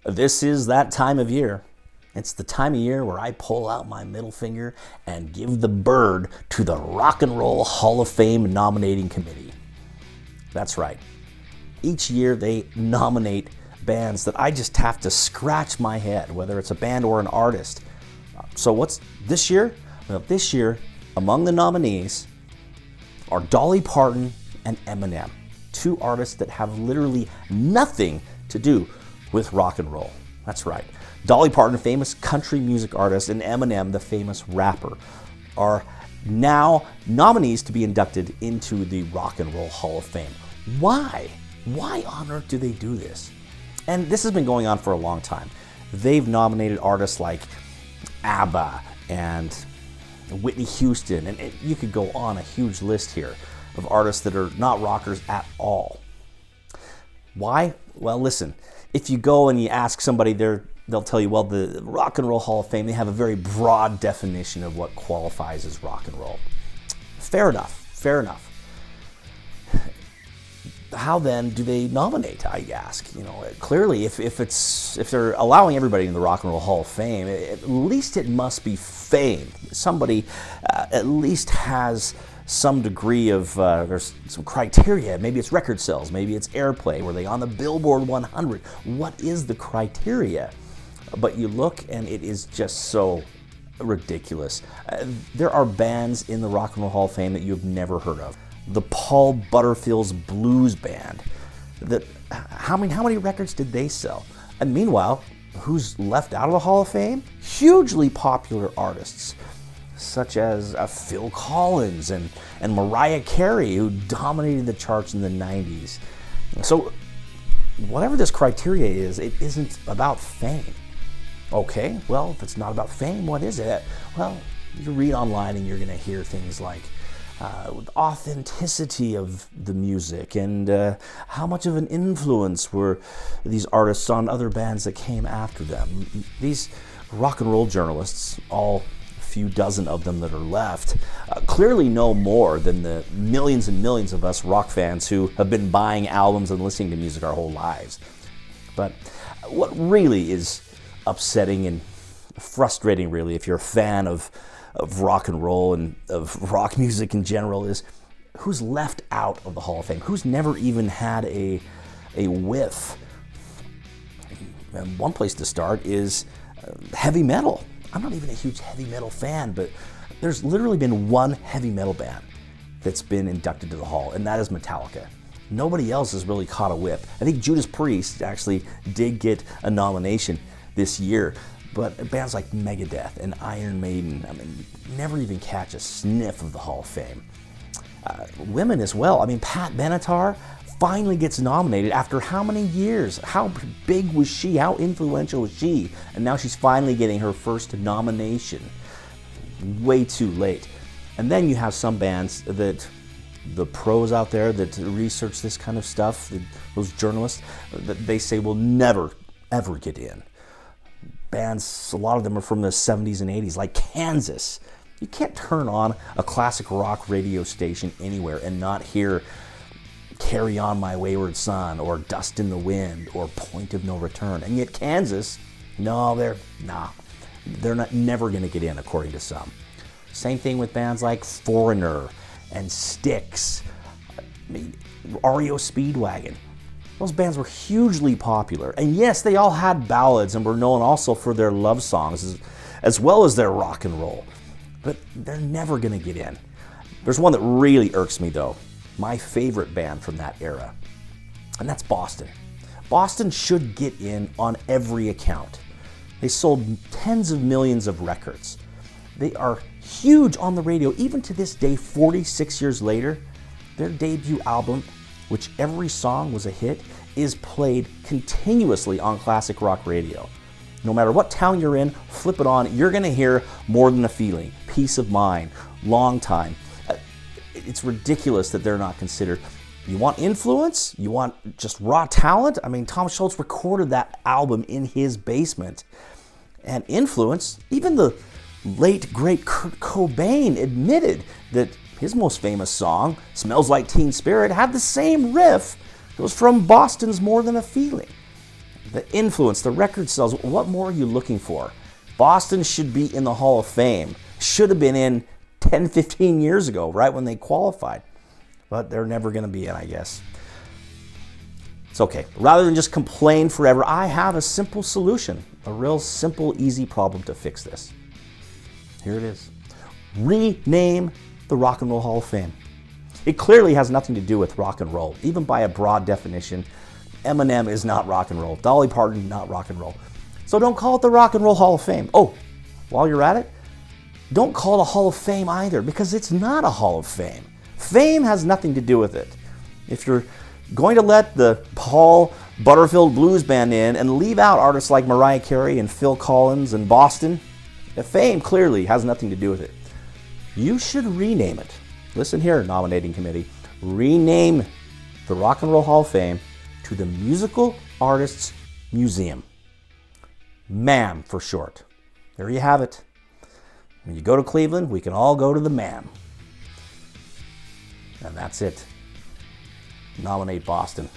This is that time of year. It's the time of year where I pull out my middle finger and give the bird to the Rock and Roll Hall of Fame nominating committee. That's right. Each year they nominate bands that I just have to scratch my head, whether it's a band or an artist. So what's this year? Well, this year, among the nominees are Dolly Parton and Eminem, two artists that have literally nothing to do with rock and roll. That's right. Dolly Parton, famous country music artist, and Eminem, the famous rapper, are now nominees to be inducted into the Rock and Roll Hall of Fame. Why? Why on earth do they do this? And this has been going on for a long time. They've nominated artists like ABBA and Whitney Houston, and you could go on a huge list here of artists that are not rockers at all. Why? Well, listen, if you go and you ask somebody, they'll tell you, well, the Rock and Roll Hall of Fame, they have a very broad definition of what qualifies as rock and roll. Fair enough, fair enough. How then do they nominate, I ask? You know, clearly, if they're allowing everybody in the Rock and Roll Hall of Fame, at least it must be fame. Somebody at least has some degree of, there's some criteria. Maybe it's record sales, maybe it's airplay. Were they on the Billboard 100? What is the criteria? But you look and it is just so ridiculous. There are bands in the Rock and Roll Hall of Fame that you've never heard of. The Paul Butterfield's Blues Band. How many records did they sell? And meanwhile, who's left out of the Hall of Fame? Hugely popular artists, such as Phil Collins and Mariah Carey, who dominated the charts in the 90s. So whatever this criteria is, it isn't about fame. Okay, well, if it's not about fame, what is it? Well, you read online and you're going to hear things like authenticity of the music and how much of an influence were these artists on other bands that came after them. These rock and roll journalists, all few dozen of them that are left, clearly know more than the millions and millions of us rock fans who have been buying albums and listening to music our whole lives. But what really is upsetting and frustrating, really, if you're a fan of rock and roll and of rock music in general, is who's left out of the Hall of Fame, who's never even had a whiff. And one place to start is heavy metal. I'm not even a huge heavy metal fan, but there's literally been one heavy metal band that's been inducted to the Hall, and that is Metallica. Nobody else has really caught a whip. I think Judas Priest actually did get a nomination this year, but bands like Megadeth and Iron Maiden, I mean, never even catch a sniff of the Hall of Fame. Women as well. I mean, Pat Benatar finally gets nominated after how many years? How big was she? How influential was she? And now she's finally getting her first nomination. Way too late. And then you have some bands that the pros out there that research this kind of stuff, those journalists, that they say will never, ever get in. Bands, a lot of them are from the 70s and 80s, like Kansas. You can't turn on a classic rock radio station anywhere and not hear Carry On My Wayward Son or Dust in the Wind or Point of No Return. And yet Kansas, they're never going to get in, according to some. Same thing with bands like Foreigner and Styx, REO Speedwagon. Those bands were hugely popular. And yes, they all had ballads and were known also for their love songs as well as their rock and roll. But they're never going to get in. There's one that really irks me, though. My favorite band from that era, and that's Boston. Boston should get in on every account. They sold tens of millions of records. They are huge on the radio. Even to this day, 46 years later, their debut album, which every song was a hit, is played continuously on classic rock radio. No matter what town you're in, flip it on, you're going to hear More Than a Feeling, Peace of Mind, Long Time. It's ridiculous that they're not considered. You want influence? You want just raw talent? I mean, Tom Scholz recorded that album in his basement. And influence, even the late, great Kurt Cobain admitted that his most famous song, Smells Like Teen Spirit, had the same riff. It was from Boston's More Than a Feeling. the influence, the record sales. What more are you looking for? Boston should be in the Hall of Fame. Should have been in 10, 15 years ago, right when they qualified. But they're never going to be in, I guess. It's okay. Rather than just complain forever, I have a simple solution. A real simple, easy problem to fix this. Here it is. Rename the Rock and Roll Hall of Fame. It clearly has nothing to do with rock and roll. Even by a broad definition, Eminem is not rock and roll. Dolly Parton, not rock and roll. So don't call it the Rock and Roll Hall of Fame. Oh, while you're at it, don't call it a Hall of Fame either, because it's not a Hall of Fame. Fame has nothing to do with it. If you're going to let the Paul Butterfield Blues Band in and leave out artists like Mariah Carey and Phil Collins and Boston, the fame clearly has nothing to do with it. You should rename it. Listen here, nominating committee. Rename the Rock and Roll Hall of Fame to the Musical Artists Museum. MAM for short. There you have it. When you go to Cleveland, we can all go to the MAM. And that's it. Nominate Boston.